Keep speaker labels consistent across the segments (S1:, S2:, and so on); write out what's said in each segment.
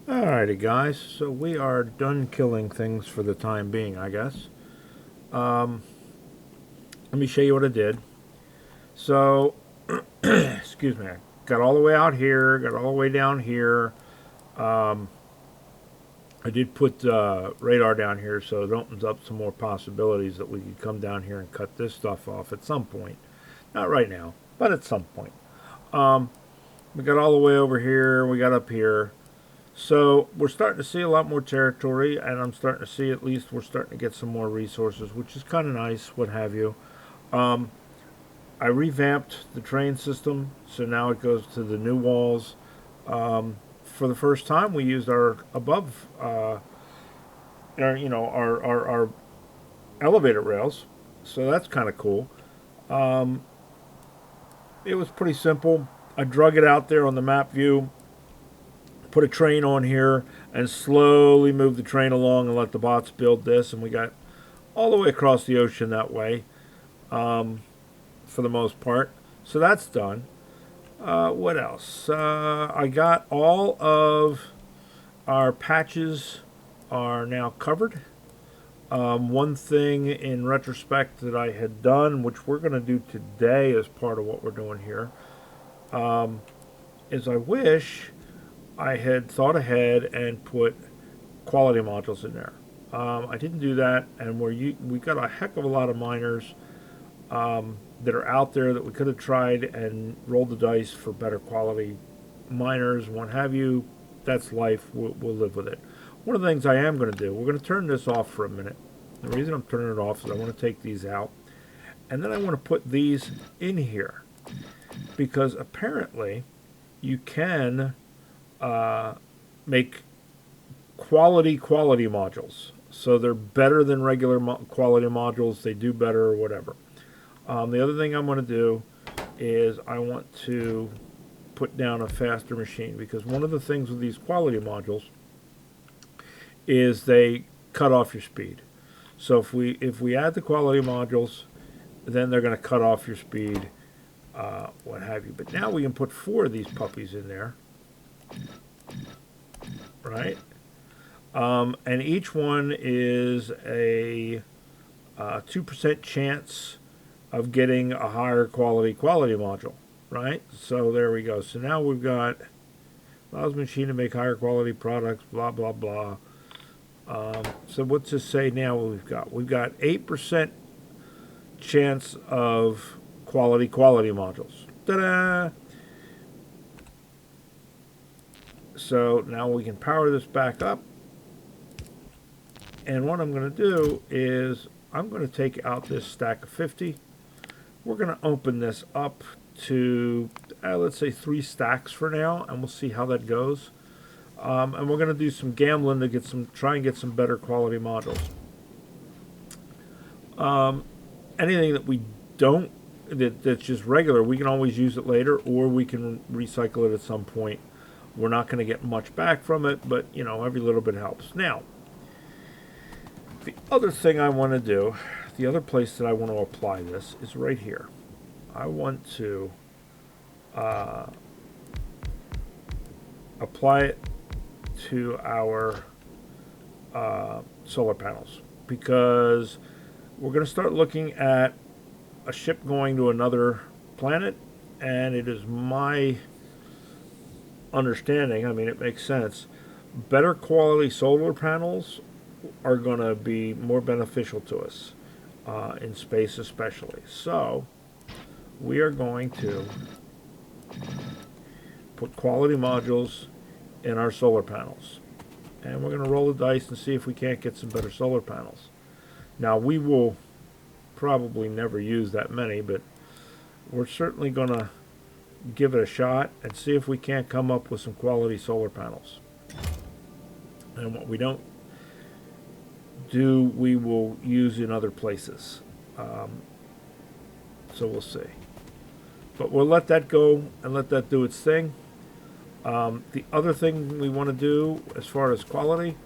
S1: Alrighty, guys. So we are done killing things for the time being, I guess. Um, Let me show you what I did. So, excuse me. I got all the way out here, got all the way down here. Um, I did put radar down here, so it opens up some more possibilities that we could come down here and cut this stuff off at some point. Not right now, but at some point. Um, we got all the way over here. We got up here. So we're starting to see a lot more territory, and I'm starting to see at least we're starting to get some more resources, which is kind of nice, what have you. Um, I revamped the train system, so now it goes to the new walls. For the first time, we used our above, our elevator rails, so that's kind of cool. Um, it was pretty simple. I drug it out there on the map view, put a train on here, and slowly move the train along and let the bots build this, and we got all the way across the ocean that way, for the most part. So that's done. What else? I got all of our patches are now covered. One thing in retrospect that I had done, which we're going to do today as part of what we're doing here, is I wish I had thought ahead and put quality modules in there. I didn't do that, and we got a heck of a lot of miners that are out there that we could have tried and rolled the dice for better quality miners and what have you. That's life. We'll live with it. One of the things I am going to do, we're going to turn this off for a minute. The reason I'm turning it off is I want to take these out, and then I want to put these in here, because apparently you can make quality modules. So they're better than regular quality modules. They do better or whatever. The other thing I'm going to do is I want to put down a faster machine, because one of the things with these quality modules is they cut off your speed. So if we add the quality modules, then they're going to cut off your speed, what have you. But now we can put 4 of these puppies in there, right? And each one is a 2% chance of getting a higher quality module, right? So there we go. So now we've got allows machine to make higher quality products, blah blah blah. So what's this say now? We've got 8% chance of quality modules. Ta-da! So now we can power this back up. And what I'm going to do is I'm going to take out this stack of 50. We're going to open this up to, let's say 3 stacks for now, and we'll see how that goes. And we're going to do some gambling to try and get some better quality modules. Anything that we don't, that's just regular, we can always use it later, or we can recycle it at some point. We're not going to get much back from it, but every little bit helps. Now, the other thing I want to do, the other place that I want to apply this is right here. I want to apply it to our solar panels, because we're going to start looking at a ship going to another planet, and it is my understanding, I mean, it makes sense, better quality solar panels are going to be more beneficial to us in space especially. So we are going to put quality modules in our solar panels, and we're going to roll the dice and see if we can't get some better solar panels. Now, we will probably never use that many, but we're certainly going to give it a shot and see if we can't come up with some quality solar panels. And what we don't do, we will use in other places. So we'll see. But we'll let that go and let that do its thing. The other thing we want to do as far as quality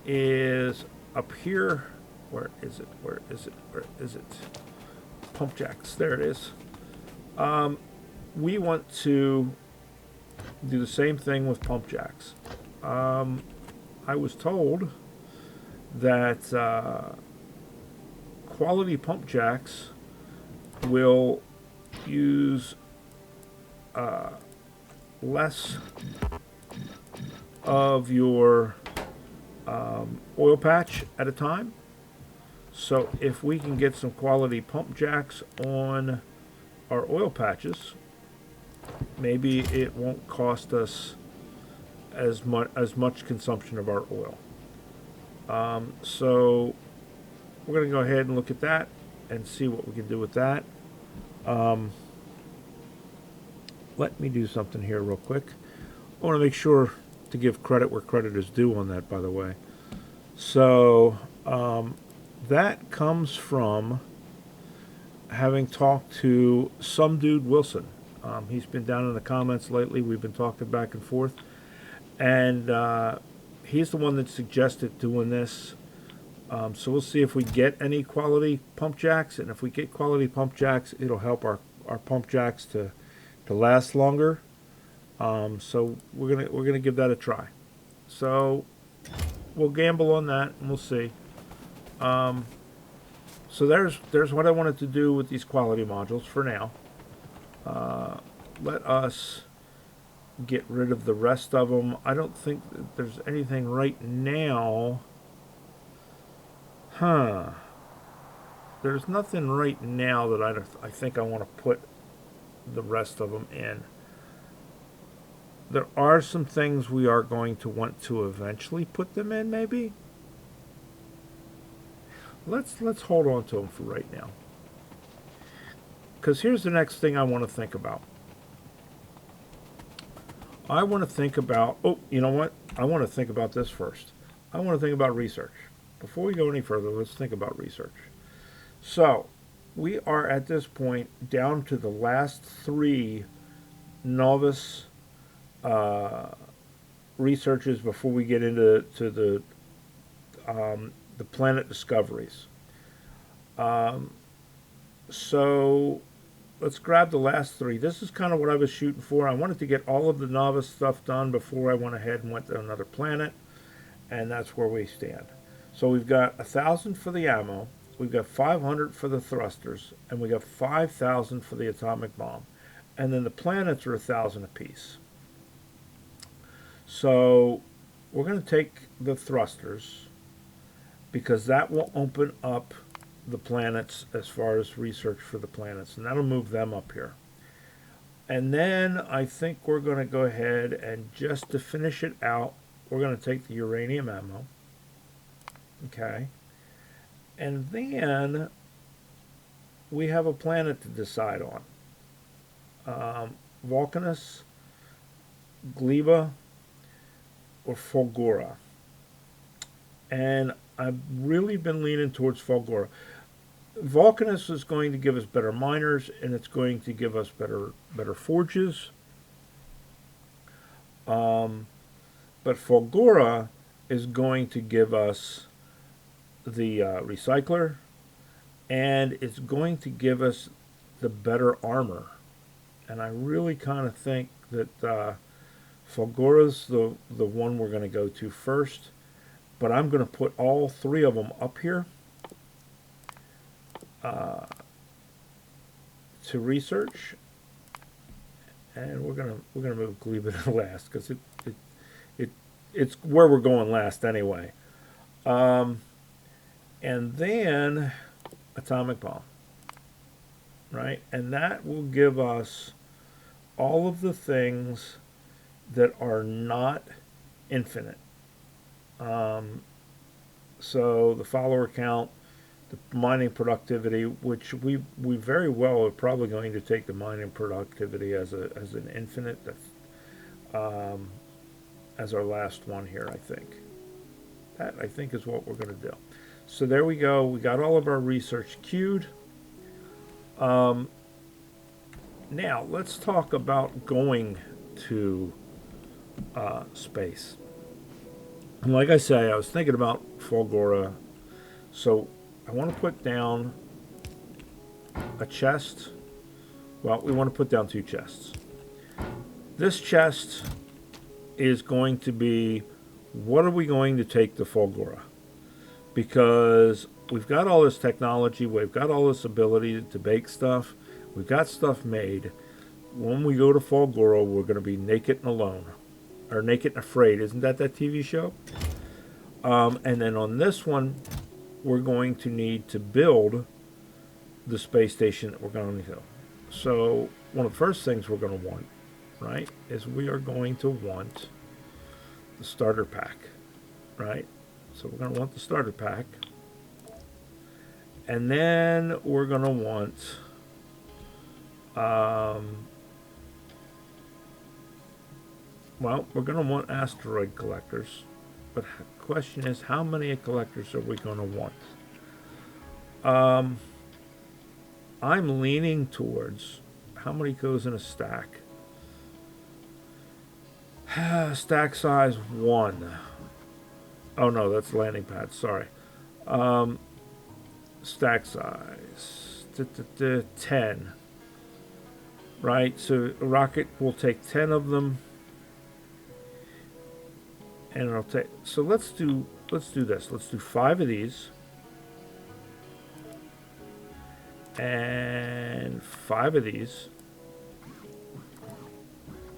S1: is up here. Where is it? Where is it? Where is it? Pump jacks. There it is. We want to do the same thing with pump jacks. I was told that quality pump jacks will use less of your oil patch at a time. So if we can get some quality pump jacks on our oil patches, maybe it won't cost us as much consumption of our oil. So we're going to go ahead and look at that and see what we can do with that. Let me do something here real quick. I want to make sure to give credit where credit is due on that, by the way. So that comes from having talked to some dude Wilson. He's been down in the comments lately. We've been talking back and forth. And he's the one that suggested doing this. So we'll see if we get any quality pump jacks. And if we get quality pump jacks, it'll help our pump jacks to last longer. So we're gonna give that a try. So we'll gamble on that and we'll see. So there's what I wanted to do with these quality modules for now. Let us get rid of the rest of them. I don't think that there's anything right now. There's nothing right now that I think I want to put the rest of them in. There are some things we are going to want to eventually put them in, maybe. Let's hold on to them for right now. Because here's the next thing I want to think about. I want to think about, oh, you know what? I want to think about this first. I want to think about research. Before we go any further, let's think about research. So, we are at this point down to the last 3 novice researches before we get into the planet discoveries. So let's grab the last 3. This is kind of what I was shooting for. I wanted to get all of the novice stuff done before I went ahead and went to another planet, and that's where we stand. So we've got 1,000 for the ammo, we've got 500 for the thrusters, and we got 5,000 for the atomic bomb. And then the planets are 1,000 apiece. So we're going to take the thrusters because that will open up the planets as far as research for the planets, and that'll move them up here. And then I think we're going to go ahead and just to finish it out, we're going to take the uranium ammo. Okay. And then we have a planet to decide on. Vulcanus, Gleba, or Fulgora. And I've really been leaning towards Fulgora. Vulcanus is going to give us better miners, and it's going to give us better forges. But Fulgora is going to give us the recycler, and it's going to give us the better armor. And I really kind of think that Fulgora's the one we're going to go to first. But I'm going to put all 3 of them up here to research, and we're gonna move Gleba to last because it's where we're going last anyway. And then atomic bomb, right? And that will give us all of the things that are not infinite. So the follower count, the mining productivity, which we very well are probably going to take the mining productivity as an infinite. That's as our last one here, I think. That I think is what we're going to do. So there we go. We got all of our research queued. Now let's talk about going to space. And like I say, I was thinking about Fulgora, so I want to put down a chest. Well, we want to put down 2 chests. This chest is going to be what are we going to take to Fulgora? Because we've got all this technology, we've got all this ability to bake stuff, we've got stuff made. When we go to Fulgora, we're going to be naked and alone. Or Naked and Afraid. Isn't that TV show? And then on this one, we're going to need to build the space station that we're going to do. So one of the first things we're going to want, right, is we are going to want the starter pack, right? So we're going to want the starter pack. And then we're going to want well, we're going to want asteroid collectors. But the question is, how many collectors are we going to want? I'm leaning towards, how many goes in a stack? Stack size 1. Oh no, that's landing pad, sorry. Stack size 10. Right, so a rocket will take 10 of them. And it'll take, so let's do this. Let's do 5 of these. And 5 of these.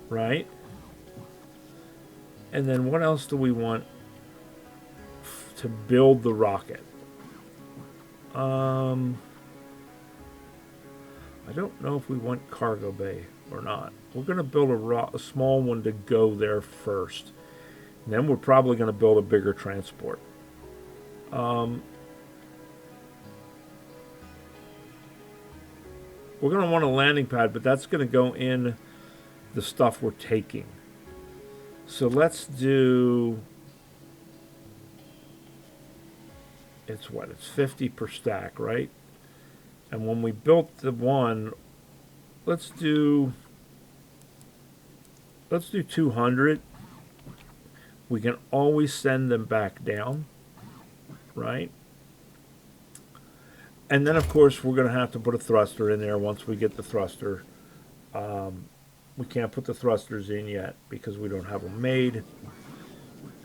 S1: Right? And then what else do we want to build the rocket? I don't know if we want cargo bay or not. We're going to build a small one to go there first. And then we're probably going to build a bigger transport. We're going to want a landing pad, but that's going to go in the stuff we're taking. So let's do, it's 50 per stack, right? And when we built the one, let's do 200. We can always send them back down, right? And then, of course, we're going to have to put a thruster in there once we get the thruster. We can't put the thrusters in yet because we don't have them made.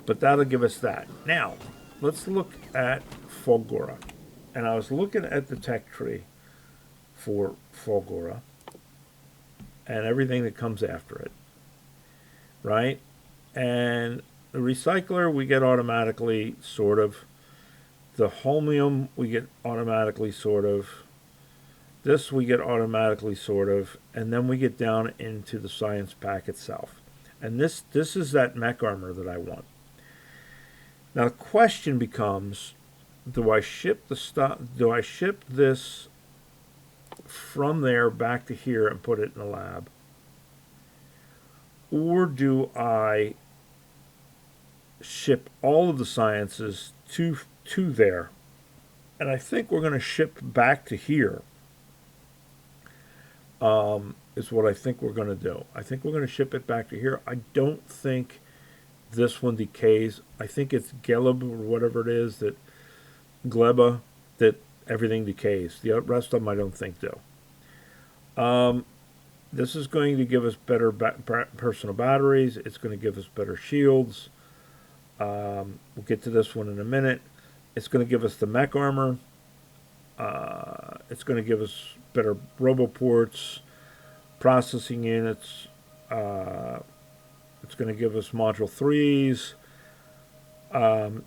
S1: But that'll give us that. Now, let's look at Fulgora. And I was looking at the tech tree for Fulgora and everything that comes after it, right? And the recycler we get automatically, sort of. The holmium we get automatically, sort of. This we get automatically, sort of. And then we get down into the science pack itself. And this is that mech armor that I want. Now the question becomes, do I ship the stuff? Do I ship this from there back to here and put it in the lab? Or do I ship all of the sciences to there? And I think we're going to ship back to here. Is what I think we're going to do. I think we're going to ship it back to here. I don't think this one decays. I think it's Gelb or whatever it is, that Gleba, that everything decays. The rest of them I don't think do. This is going to give us better personal batteries. It's going to give us better shields. We'll get to this one in a minute. It's going to give us the mech armor. It's going to give us better roboports, processing units. It's going to give us module 3s.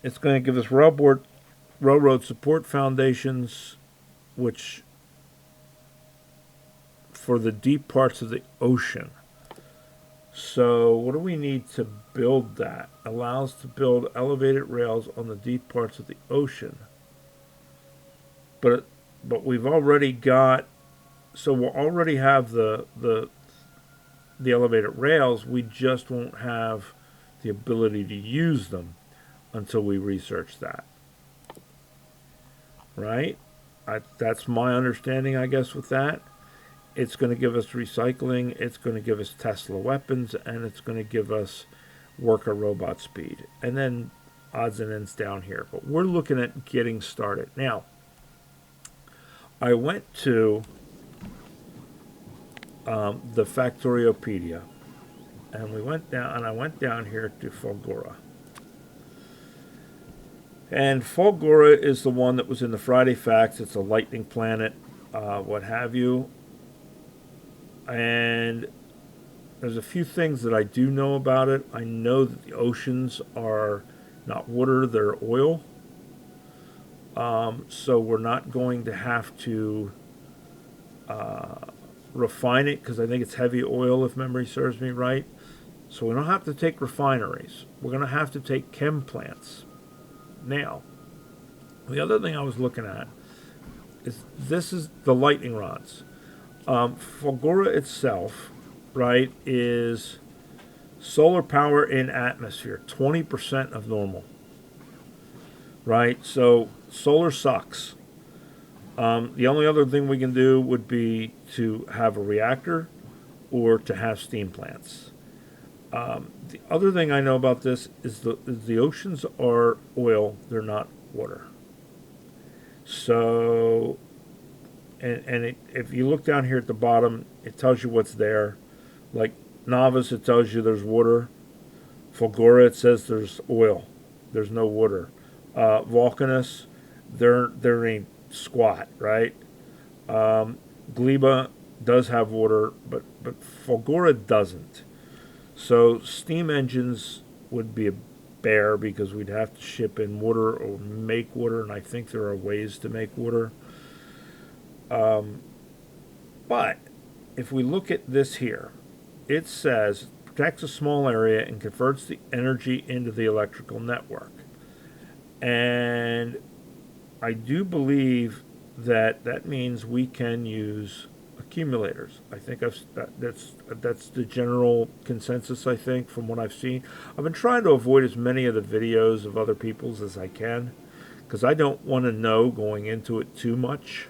S1: It's going to give us railroad support foundations, which for the deep parts of the ocean. So what do we need to build that? Allows to build elevated rails on the deep parts of the ocean. But we've already got, so we'll already have the elevated rails. We just won't have the ability to use them until we research that. Right? That's my understanding, I guess, with that. It's going to give us recycling, it's going to give us Tesla weapons, and it's going to give us worker robot speed. And then odds and ends down here. But we're looking at getting started. Now, I went to the Factoriopedia, and we went down, and I went down here to Fulgora. And Fulgora is the one that was in the Friday Facts. It's a lightning planet, what have you. And there's a few things that I do know about it. I know that the oceans are not water, they're oil. So we're not going to have to refine it because I think it's heavy oil, if memory serves me right. So we don't have to take refineries. We're going to have to take chem plants. Now, the other thing I was looking at is this is the lightning rods. Fulgora itself, right, is solar power in atmosphere, 20% of normal, right? So solar sucks. The only other thing we can do would be to have a reactor or to have steam plants. The other thing I know about this is the oceans are oil, they're not water. So, if you look down here at the bottom, it tells you what's there. Like Novice, it tells you there's water. Fulgora, it says there's oil. There's no water. Vulcanus, there ain't squat, right? Gleba does have water, but Fulgora doesn't. So steam engines would be a bear because we'd have to ship in water or make water, and I think there are ways to make water. But if we look at this here, it says protects a small area and converts the energy into the electrical network. And I do believe that means we can use accumulators. I think that's the general consensus, I think, from what I've seen. I've been trying to avoid as many of the videos of other people's as I can because I don't want to know going into it too much.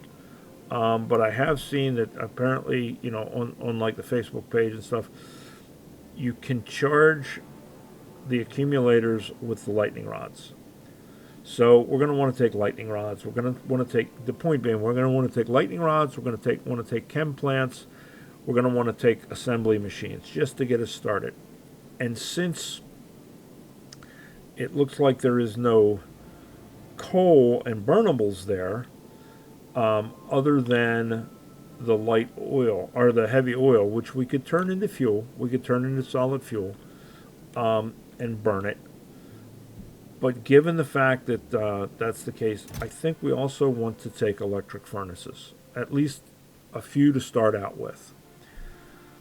S1: But I have seen that apparently, on like the Facebook page and stuff, you can charge the accumulators with the lightning rods. So we're going to want to take lightning rods. We're going to want to take, the point being, we're going to want to take lightning rods. We're going to want to take chem plants. We're going to want to take assembly machines just to get us started. And since it looks like there is no coal and burnables there, other than the light oil or the heavy oil, which we could turn into fuel, we could turn into solid fuel and burn it. But given the fact that that's the case, I think we also want to take electric furnaces, at least a few to start out with.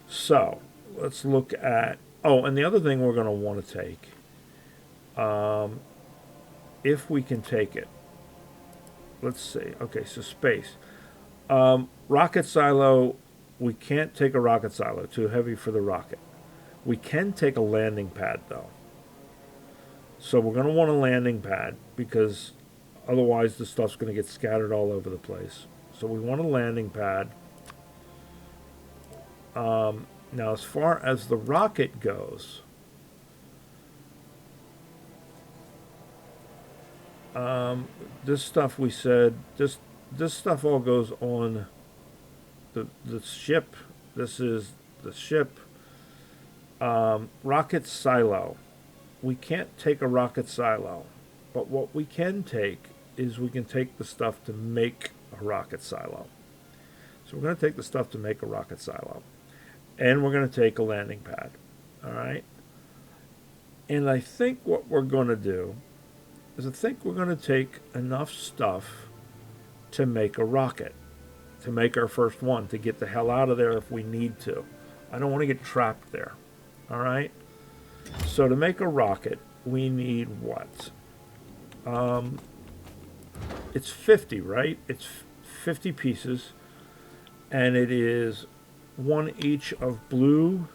S1: So let's look at, and the other thing we're going to want to take, if we can take it, let's see. Okay, so space. Rocket silo, we can't take a rocket silo, too heavy for the rocket. We can take a landing pad, though. So we're going to want a landing pad because otherwise the stuff's going to get scattered all over the place. So we want a landing pad. Now, as far as the rocket goes, this stuff we said, this stuff all goes on the ship. This is the ship. Rocket silo. We can't take a rocket silo, but what we can take is we can take the stuff to make a rocket silo. So we're going to take the stuff to make a rocket silo, and we're going to take a landing pad, all right? And I think what we're going to do is I think we're going to take enough stuff to make a rocket, to make our first one, to get the hell out of there if we need to. I don't want to get trapped there, all right? So to make a rocket, we need what? It's 50, right? It's 50 pieces, and it is one each of blue,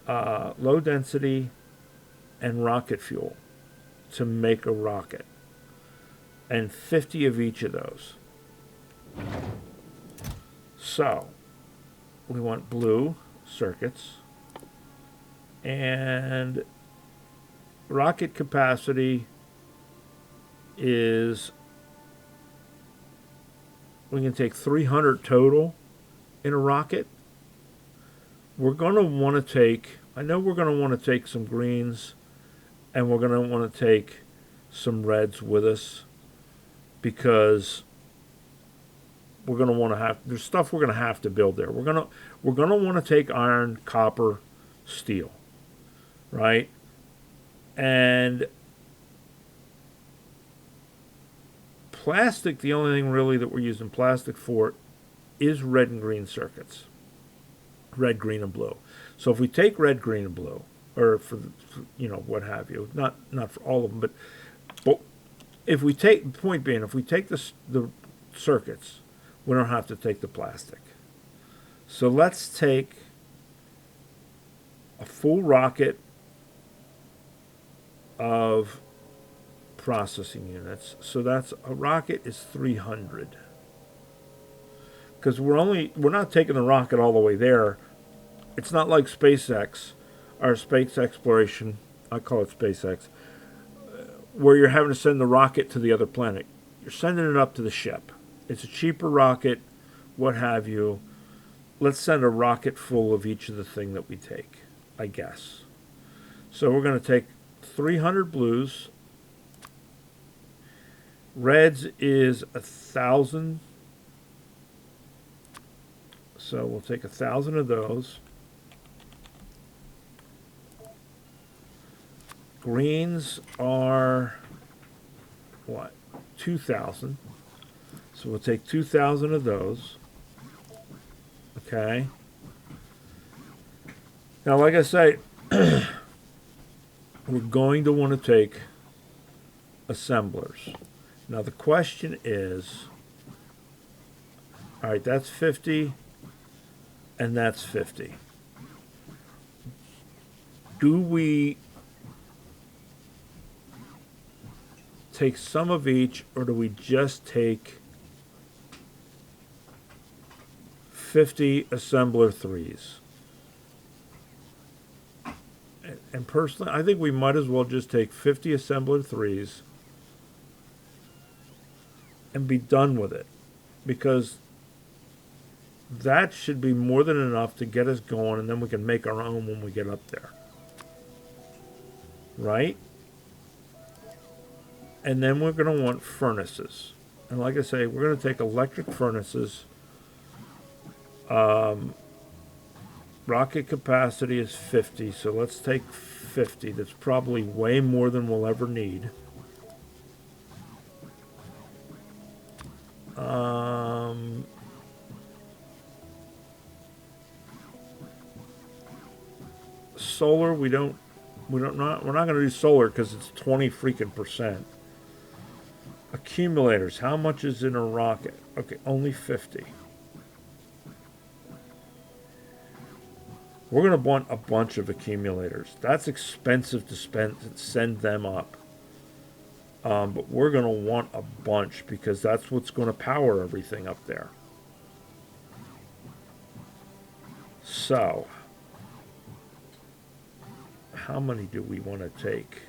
S1: low density, and rocket fuel to make a rocket, and 50 of each of those. So we want blue circuits. And rocket capacity is, we can take 300 total in a rocket. We're going to want to take, I know we're going to want to take some greens, and we're going to want to take some reds with us, because we're going to want to have, there's stuff we're going to have to build there. We're going to want to take iron, copper, steel, right? And plastic, the only thing really that we're using plastic for is red and green circuits. Red, green, and blue. So if we take red, green, and blue, or for what have you, not for all of them, but if we take, the point being, if we take the circuits, we don't have to take the plastic. So let's take a full rocket of processing units. So that's, a rocket is 300. Because we're not taking the rocket all the way there. It's not like SpaceX, our space exploration, I call it SpaceX, where you're having to send the rocket to the other planet. You're sending it up to the ship. It's a cheaper rocket, what have you. Let's send a rocket full of each of the thing that we take, I guess. So we're going to take 300 blues. Reds is 1,000. So we'll take 1,000 of those. Greens are what? 2,000. So we'll take 2,000 of those. Okay. Now, like I say, we're going to want to take assemblers. Now, the question is, all right, that's 50, and that's 50. Do we take some of each, or do we just take 50 assembler threes? And personally, I think we might as well just take 50 assembler threes and be done with it, because that should be more than enough to get us going, and then we can make our own when we get up there. Right? And then we're going to want furnaces. And like I say, we're going to take electric furnaces. Rocket capacity is 50, so let's take 50. That's probably way more than we'll ever need. Solar, we're not going to do solar because it's 20 freaking percent. Accumulators, how much is in a rocket? Okay, only 50. We're going to want a bunch of accumulators. That's expensive to send them up. But we're going to want a bunch, because that's what's going to power everything up there. So, how many do we want to take?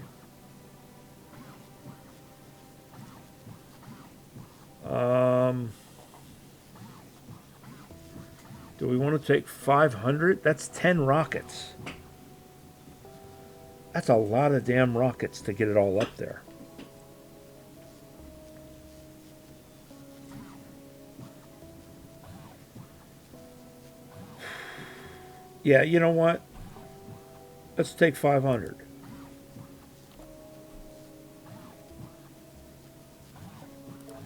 S1: Do we want to take 500? That's 10 rockets. That's a lot of damn rockets to get it all up there. Yeah, you know what? Let's take 500.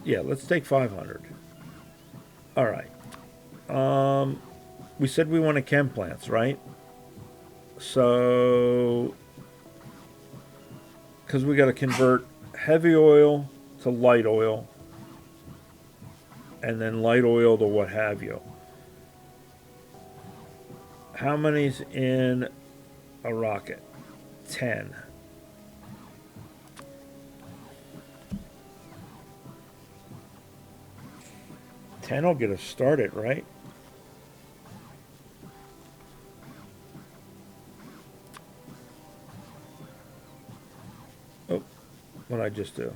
S1: Yeah, let's take 500. All right. We said we wanted chem plants, right? So, because we got to convert heavy oil to light oil, and then light oil to what have you. How many's in a rocket? 10. $10 will get us started, right? Oh, what did I just do?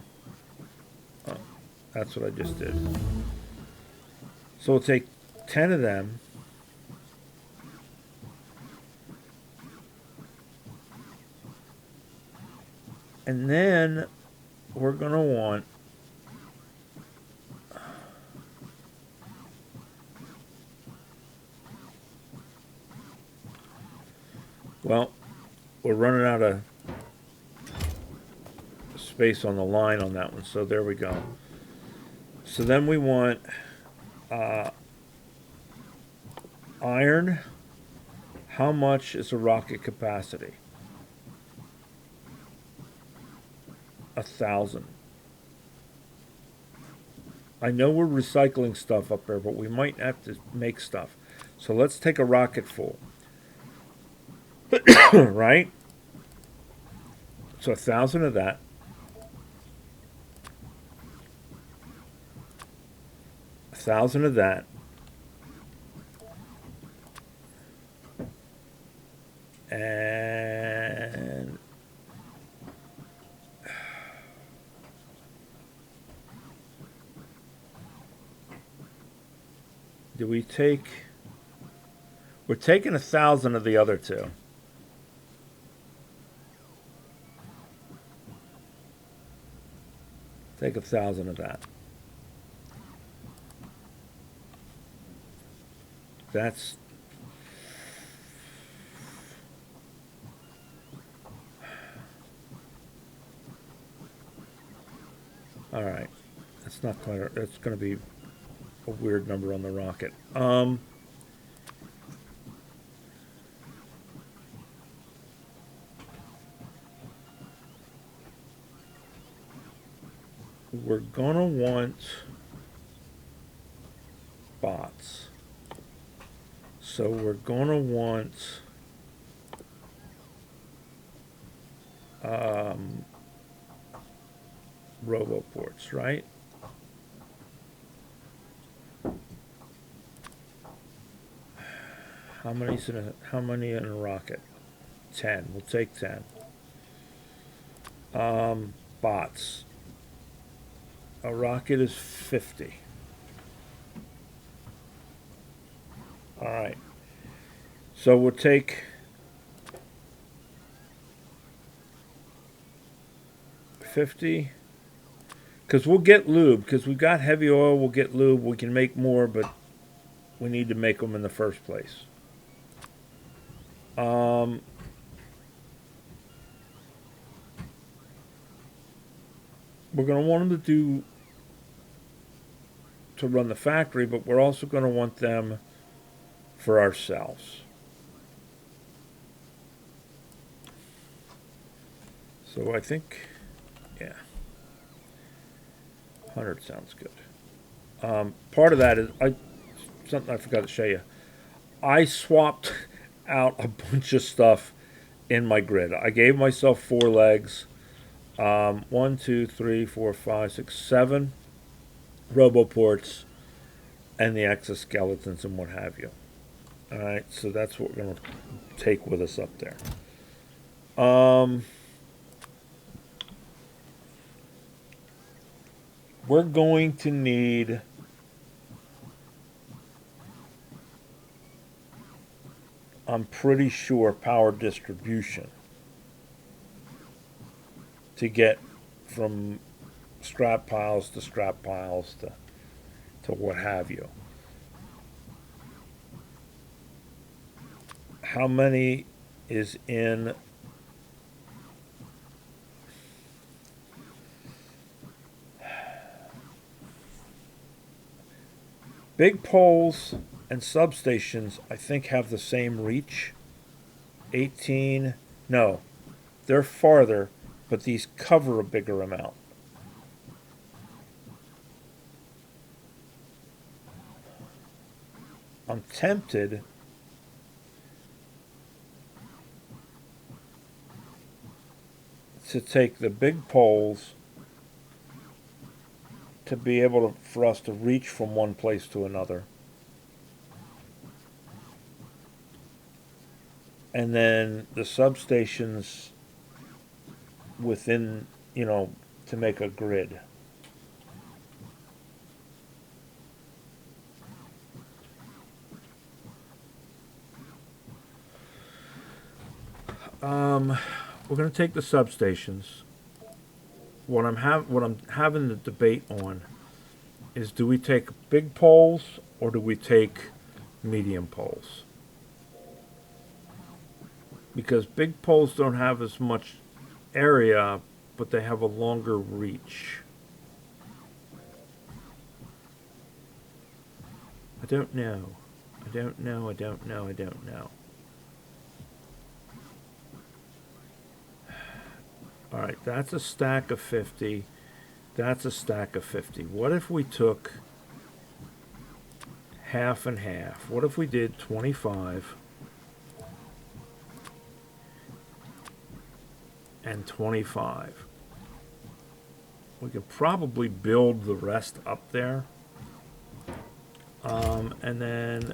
S1: Oh, that's what I just did. So we'll take 10 of them. And then we're going to want well, we're running out of space on the line on that one, so there we go. So then we want iron. How much is a rocket capacity? 1,000. I know we're recycling stuff up there, but we might have to make stuff. So let's take a rocket full. Right? So 1,000 of that. A 1,000 of that. And do we take? We're taking 1,000 of the other two. Take 1,000 of that. That's all right. That's not quite. That's going to be a weird number on the rocket. We're gonna want bots. So we're gonna want roboports, right? How many in a rocket? 10. We'll take 10. Bots. A rocket is 50. All right. So we'll take 50. Because we'll get lube. Because we've got heavy oil, we'll get lube. We can make more, but we need to make them in the first place. We're going to want them to run the factory, but we're also going to want them for ourselves. So I think, yeah, 100 sounds good. Part of that is something I forgot to show you. I swapped out a bunch of stuff in my grid. I gave myself 4 legs. 1, 2, 3, 4, 5, 6, 7 roboports and the exoskeletons and what have you. Alright, so that's what we're going to take with us up there. We're going to need I'm pretty sure power distribution to get from scrap piles to what have you. How many is in big poles and substations? I think have the same reach. 18, no, they're farther, but these cover a bigger amount. I'm tempted to take the big poles to be able for us to reach from one place to another. And then the substations within, to make a grid. We're going to take the substations. what I'm having the debate on is, do we take big poles or do we take medium poles? Because big poles don't have as much area, but they have a longer reach. I don't know. I don't know. All right, that's a stack of 50. That's a stack of 50. What if we took half and half? What if we did 25 and 25? We could probably build the rest up there. And then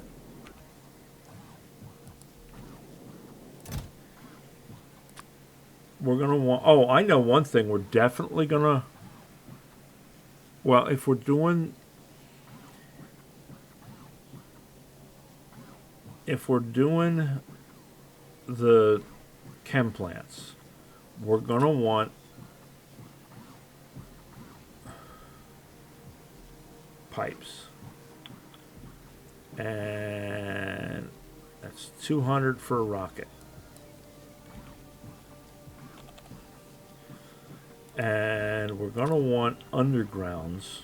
S1: we're going to want... Oh, I know one thing we're definitely going to... Well, if we're doing... If we're doing the chem plants, we're going to want pipes. And that's 200 for a rocket. And we're going to want undergrounds.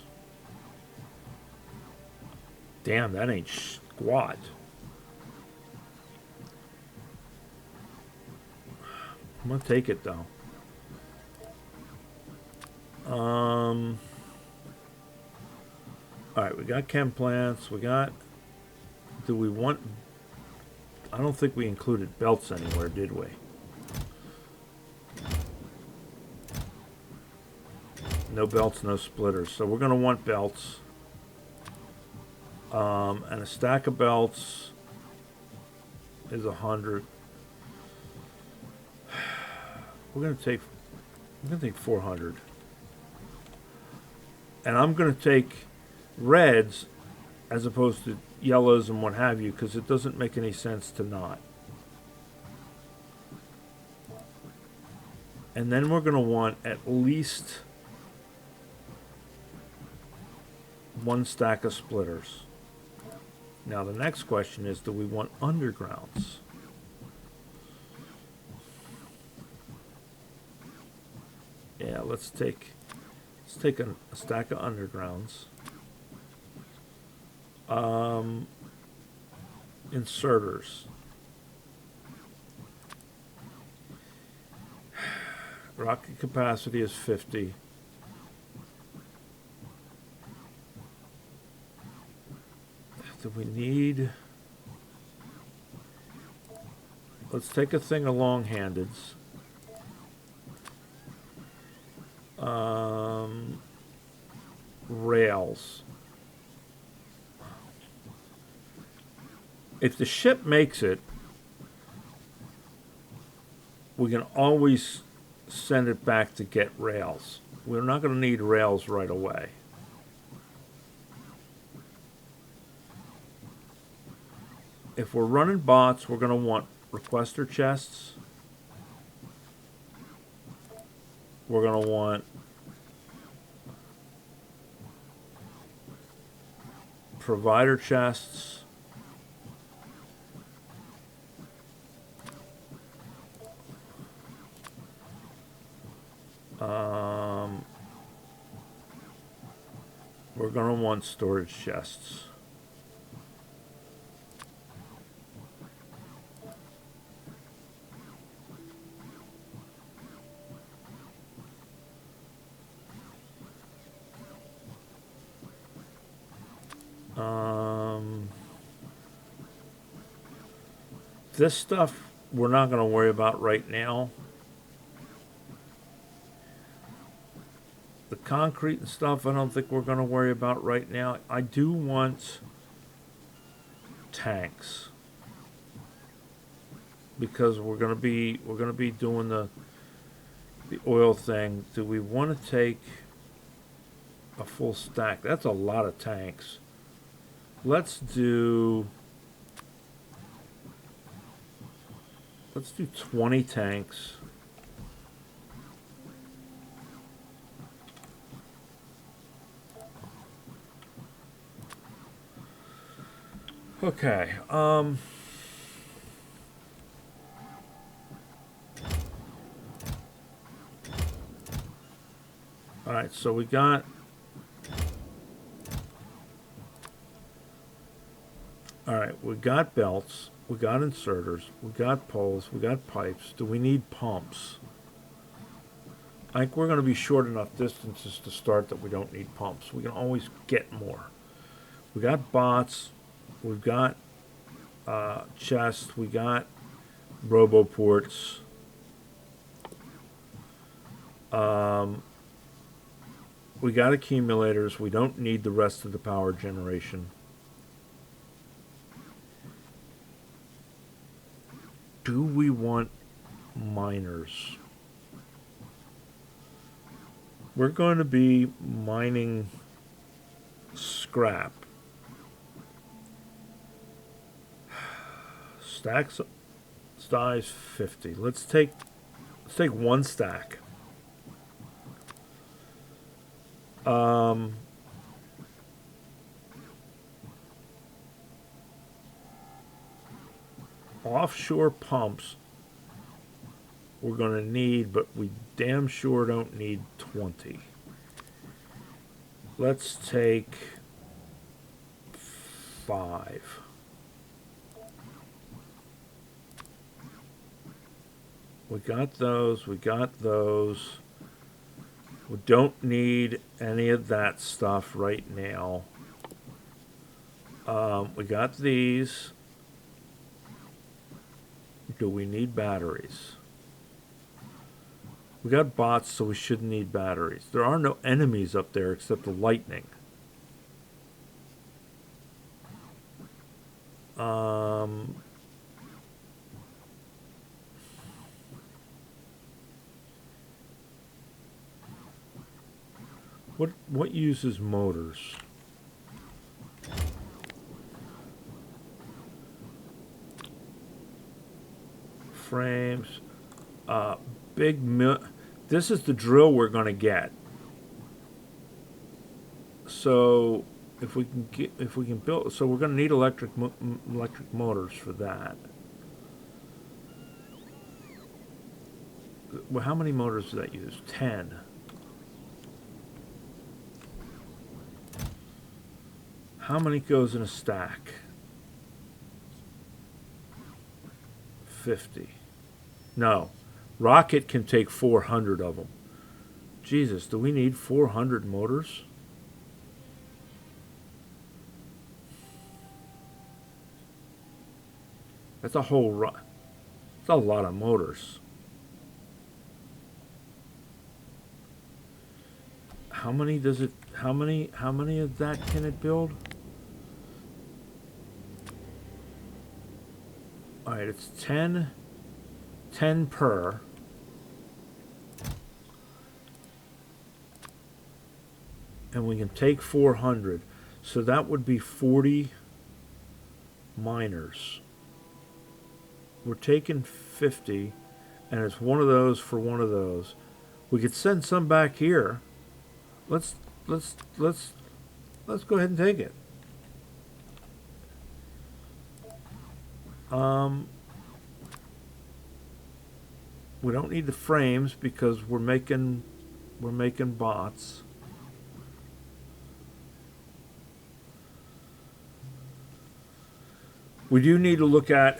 S1: Damn, that ain't squat. I'm going to take it, though. Alright, we got chem plants. We got... Do we want... I don't think we included belts anywhere, did we? No belts, no splitters. So we're going to want belts. And a stack of belts is 100. We're going to take 400. And I'm going to take reds as opposed to yellows and what have you, because it doesn't make any sense to not. And then we're going to want at least one stack of splitters. Now the next question is, do we want undergrounds? Yeah, let's take a stack of undergrounds. Inserters. Rocket capacity is 50. Do we need... Let's take a thing of long-handeds. Rails. If the ship makes it, we can always send it back to get rails. We're not going to need rails right away. If we're running bots, we're going to want requester chests. We're going to want provider chests. We're going to want storage chests. This stuff we're not going to worry about right now. The concrete and stuff I don't think we're going to worry about right now. I do want tanks, because we're going to be doing the oil thing. Do we want to take a full stack? That's a lot of tanks. Let's do 20 tanks. Okay. All right. So we got. All right. We got belts. We got inserters. We got poles. We got pipes. Do we need pumps? I think we're going to be short enough distances to start that we don't need pumps. We can always get more. We got bots. We've got chests. We got roboports. We got accumulators. We don't need the rest of the power generation. Do we want miners? We're going to be mining scrap. Stacks size 50. Let's take one stack. Offshore pumps we're going to need, but we damn sure don't need 20. Let's take 5. We got those. We got those. We don't need any of that stuff right now. We got these. Do we need batteries? We got bots, so we shouldn't need batteries. There are no enemies up there except the lightning. What uses motors? Frames. This is the drill we're going to get. So if we can build, so we're going to need electric motors for that. Well, how many motors does that use? 10. How many goes in a stack? 50. No. Rocket can take 400 of them. Jesus, do we need 400 motors? That's a that's a lot of motors. How many does it, how many of that can it build? Alright, it's 10 per. And we can take 400. So that would be 40 miners. We're taking 50, and it's one of those for one of those. We could send some back here. Let's go ahead and take it. We don't need the frames because we're making bots. We do need to look at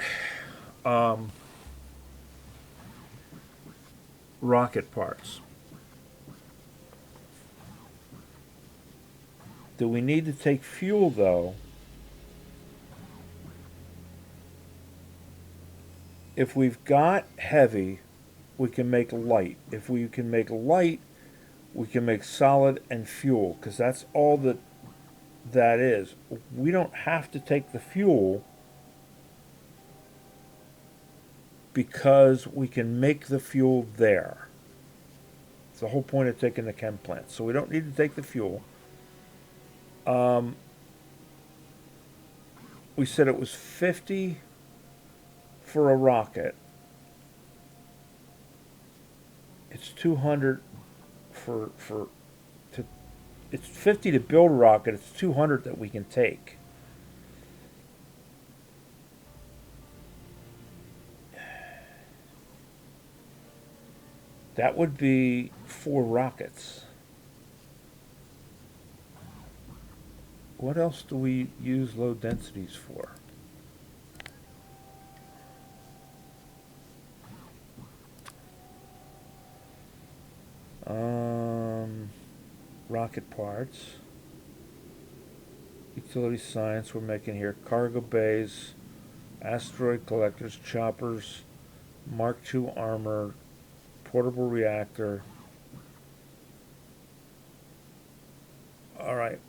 S1: rocket parts. Do we need to take fuel though? If we've got heavy, we can make light. If we can make light, we can make solid and fuel, because that's all that is. We don't have to take the fuel because we can make the fuel there. It's the whole point of taking the chem plant. So we don't need to take the fuel. We said it was 50 for a rocket. It's 200 it's 50 to build a rocket. It's 200 that we can take. That would be 4 rockets. What else do we use low densities for? Rocket parts. Utility science we're making here. Cargo bays, asteroid collectors, choppers, Mark II armor, portable reactor. Alright,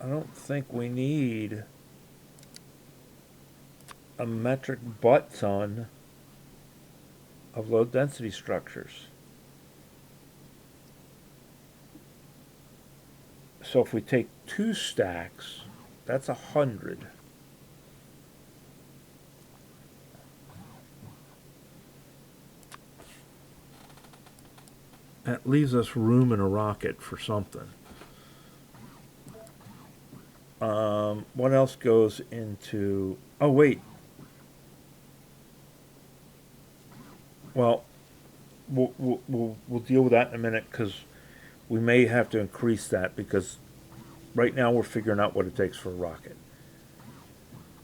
S1: I don't think we need a metric butt ton of low density structures. So if we take 2 stacks, that's 100. That leaves us room in a rocket for something. What else goes into... Oh, wait. Well, we'll deal with that in a minute, because we may have to increase that, because right now we're figuring out what it takes for a rocket.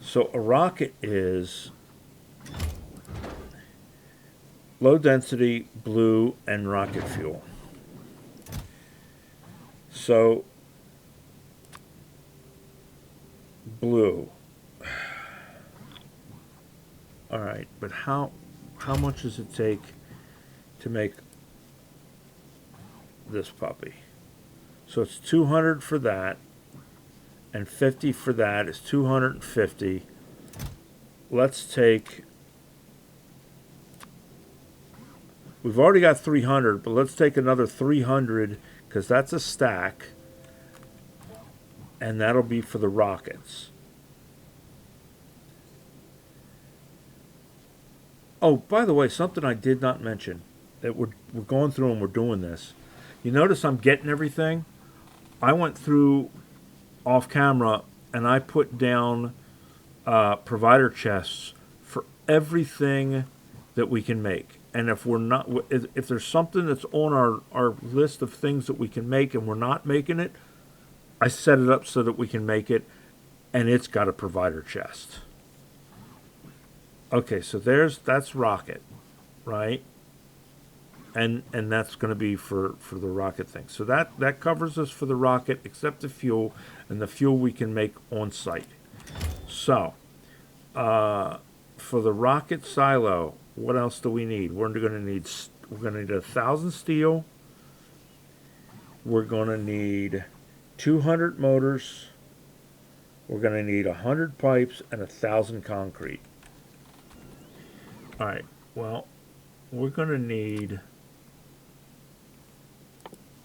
S1: So a rocket is low density, blue, and rocket fuel. So blue. All right, but how much does it take to make this puppy? So it's 200 for that, and 50 for that is 250. Let's take... We've already got 300, but let's take another 300, because that's a stack, and that'll be for the rockets. Oh, by the way, something I did not mention, that we're going through and we're doing this. You notice I'm getting everything? I went through off camera and I put down provider chests for everything that we can make. And if we're not, if there's something that's on our list of things that we can make and we're not making it, I set it up so that we can make it, and it's got a provider chest. Okay, so that's rocket, right? And that's going to be for the rocket thing. So that covers us for the rocket, except the fuel, and the fuel we can make on site. So, for the rocket silo, what else do we need? We're going to need 1,000 steel. We're going to need 200 motors. We're going to need 100 pipes and 1,000 concrete. All right. Well, we're going to need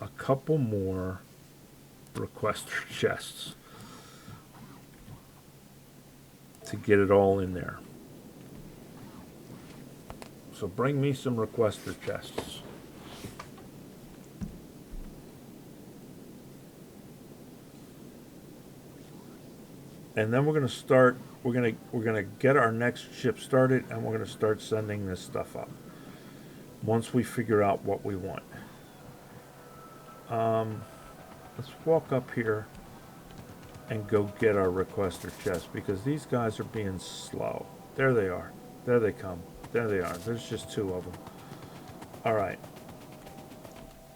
S1: a couple more requester chests to get it all in there. So bring me some requester chests. And then we're going to start, we're going to get our next ship started, and we're going to start sending this stuff up once we figure out what we want. Let's walk up here and go get our requester chests, because these guys are being slow. There they are. There they come. There they are. There's just 2 of them. All right.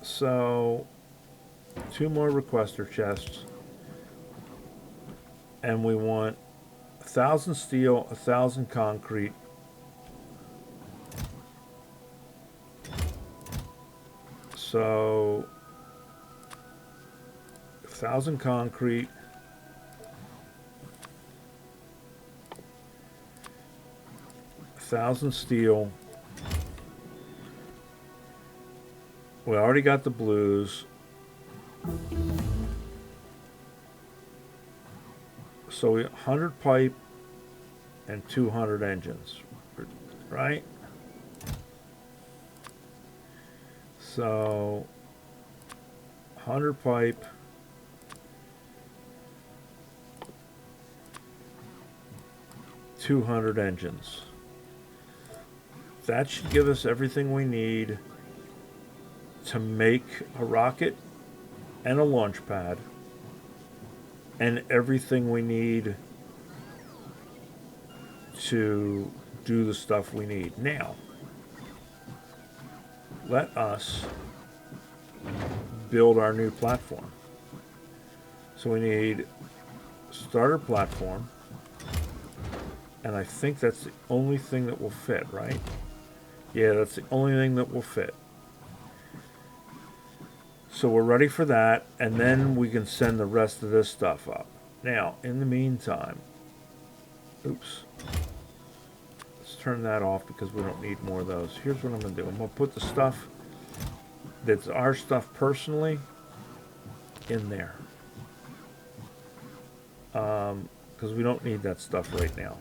S1: So 2 more requester chests. And we want 1,000 steel, 1,000 concrete. So 1,000 concrete. 1,000 steel. We already got the blues. So 100 pipe and 200 engines, right? So 100 pipe, 200 engines. that should give us everything we need to make a rocket and a launch pad and everything we need to do the stuff we need. Now, let us build our new platform. So we need starter platform, and I think that's the only thing that will fit, right? Yeah, that's the only thing that will fit. So we're ready for that, and then we can send the rest of this stuff up. Now, in the meantime, oops, let's turn that off because we don't need more of those. Here's what I'm going to do. I'm going to put the stuff that's our stuff personally in there. Because we don't need that stuff right now.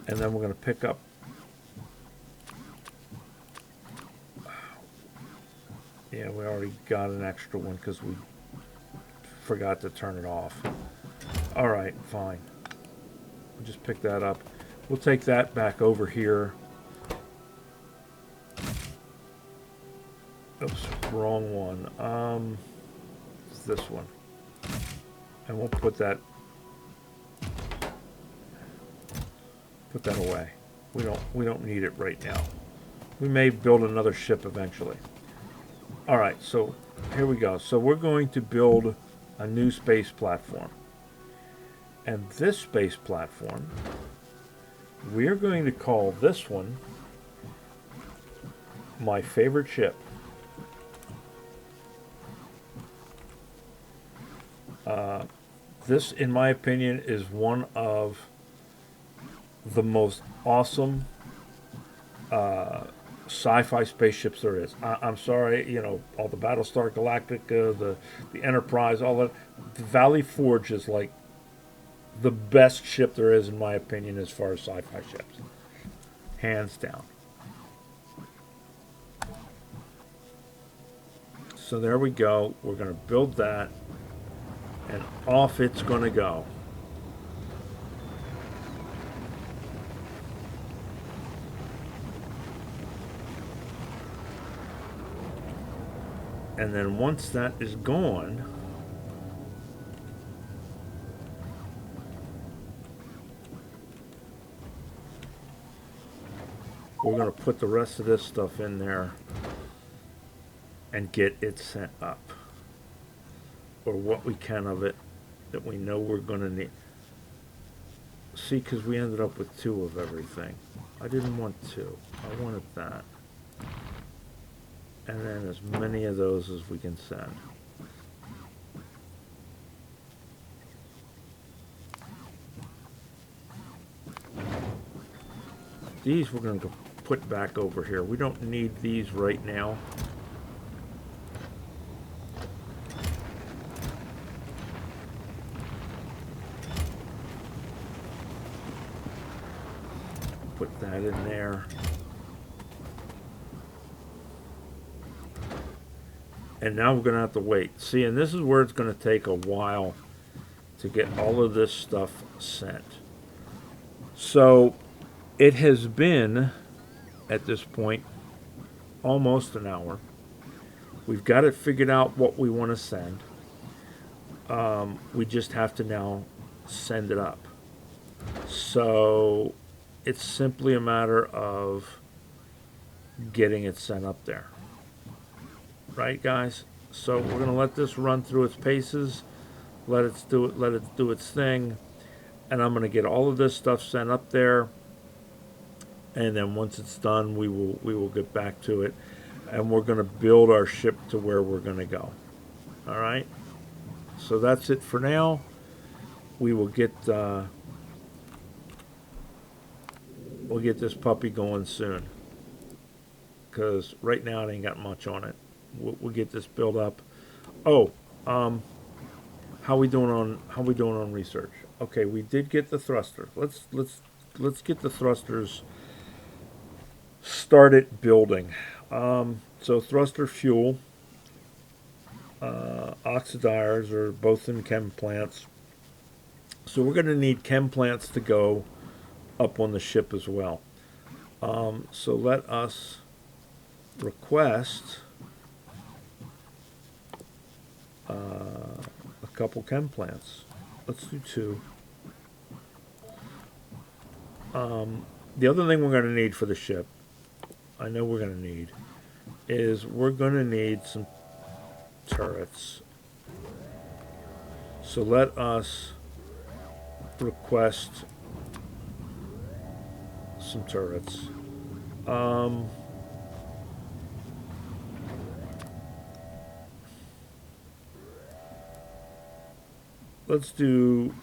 S1: And then we're going to pick up yeah, we already got an extra one because we forgot to turn it off. Alright, fine. We'll just pick that up. We'll take that back over here. Oops, wrong one. It's this one. And we'll put that away. We don't need it right now. We may build another ship eventually. Alright, so here we go. So we're going to build a new space platform. And this space platform, we're going to call this one my favorite ship. This, in my opinion, is one of the most awesome sci-fi spaceships there is. I'm sorry, you know, all the Battlestar Galactica, the Enterprise, all that. The Valley Forge is like the best ship there is, in my opinion, as far as sci-fi ships. Hands down. So there we go. We're going to build that. And off it's going to go. And then once that is gone, we're going to put the rest of this stuff in there and get it sent up. Or what we can of it that we know we're going to need. See, because we ended up with 2 of everything. I didn't want 2. I wanted that. And then as many of those as we can send. These we're going to put back over here. We don't need these right now. Put that in there. And now we're going to have to wait. See, and this is where it's going to take a while to get all of this stuff sent. So it has been, at this point, almost an hour. We've got it figured out what we want to send. We just have to now send it up. So it's simply a matter of getting it sent up there. Right, guys? So we're going to let this run through its paces. Let it do its thing. And I'm going to get all of this stuff sent up there. And then once it's done, we will get back to it. And we're going to build our ship to where we're going to go. All right? So that's it for now. We will get we'll get this puppy going soon. Because right now it ain't got much on it. We'll get this built up. Oh, how we doing on research? Okay, we did get the thruster. Let's get the thrusters started building. So thruster fuel, oxidiers are both in chem plants. So we're going to need chem plants to go up on the ship as well. So let us request a couple chem plants. Let's do 2. The other thing we're going to need for the ship, I know we're going to need, is we're going to need some turrets. So let us request some turrets. Let's do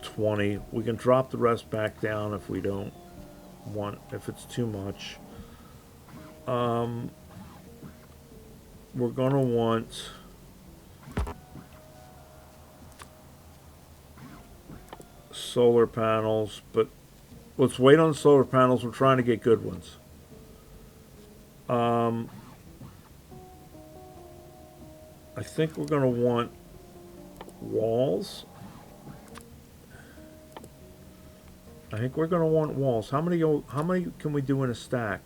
S1: 20. We can drop the rest back down if we don't want, if it's too much. We're going to want solar panels, but let's wait on solar panels. We're trying to get good ones. I think we're going to want walls. I think we're going to want walls. How many can we do in a stack?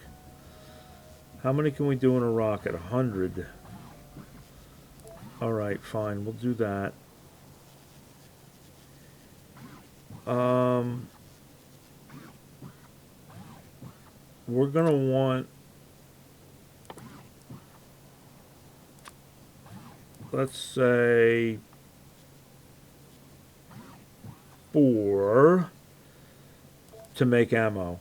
S1: How many can we do in a rocket? 100. All right, fine. We'll do that. We're going to want, let's say, 4 to make ammo.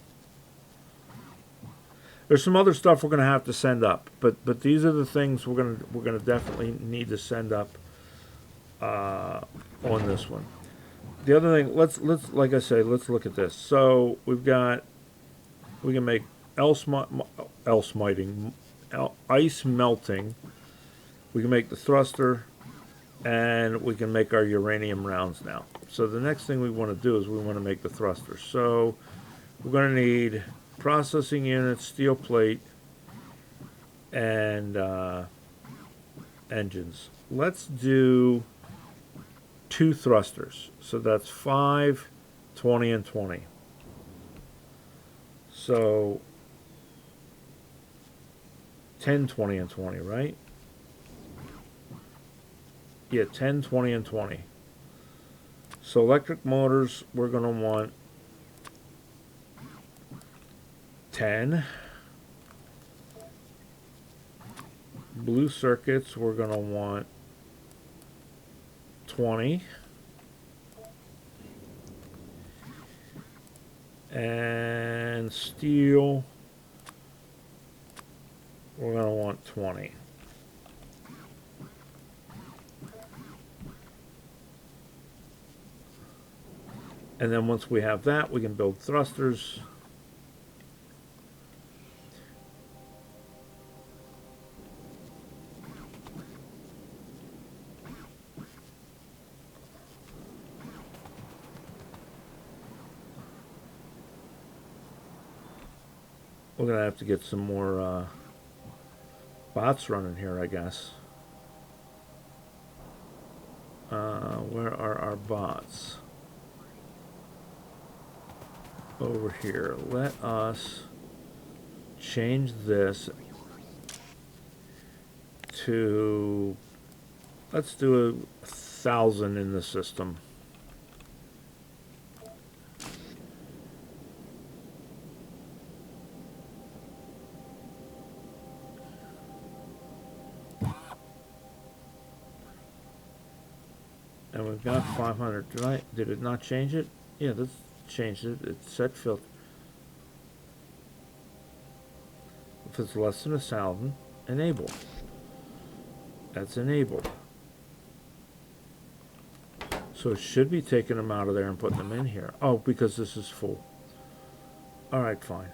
S1: There's some other stuff we're going to have to send up, but these are the things we're going to definitely need to send up on this one. The other thing, let's like I say, let's look at this. So we can make ice melting. We can make the thruster, and we can make our uranium rounds now. So the next thing we want to do is we want to make the thruster. So we're going to need processing units, steel plate, and engines. Let's do 2 thrusters. So that's 5, 20, and 20. So 10, 20, and 20, right? Yeah, 10, 20, and 20. So electric motors, we're going to want 10. Blue circuits, we're going to want 20. And steel, we're going to want 20. And then once we have that, we can build thrusters. We're going to have to get some more bots running here, I guess. Where are our bots? Over here. Let us change this to, let's do 1,000 in the system. And we've got 500. Did it not change it? Yeah, that's changed it. It's set filter. If it's less than 1,000, enable. That's enabled. So it should be taking them out of there and putting them in here. Oh, because this is full. All right, fine.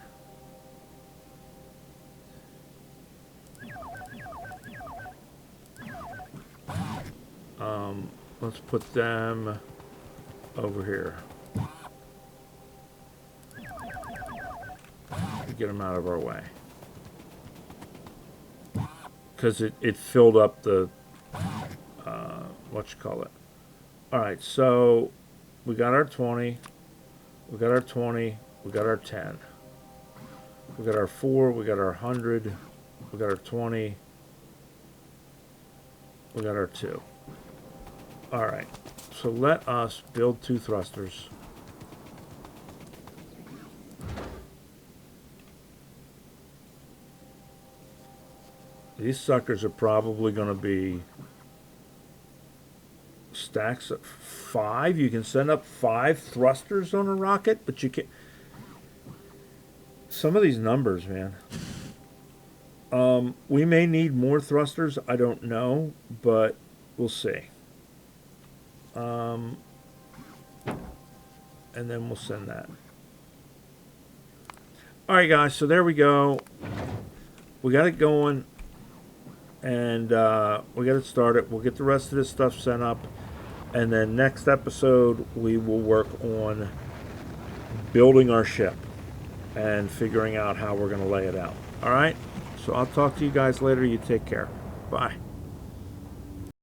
S1: Let's put them over here. Get them out of our way. Because it filled up the, what you call it. Alright, so we got our 20, we got our 20, we got our 10. We got our 4, we got our 100, we got our 20, we got our 2. All right, so let us build 2 thrusters. These suckers are probably going to be stacks of 5. You can send up 5 thrusters on a rocket, but you can't. Some of these numbers, man. We may need more thrusters. I don't know, but we'll see. And then we'll send that. All right, guys. So there we go. We got it going. And we got it started. We'll get the rest of this stuff sent up. And then next episode, we will work on building our ship and figuring out how we're going to lay it out. All right? So I'll talk to you guys later. You take care. Bye.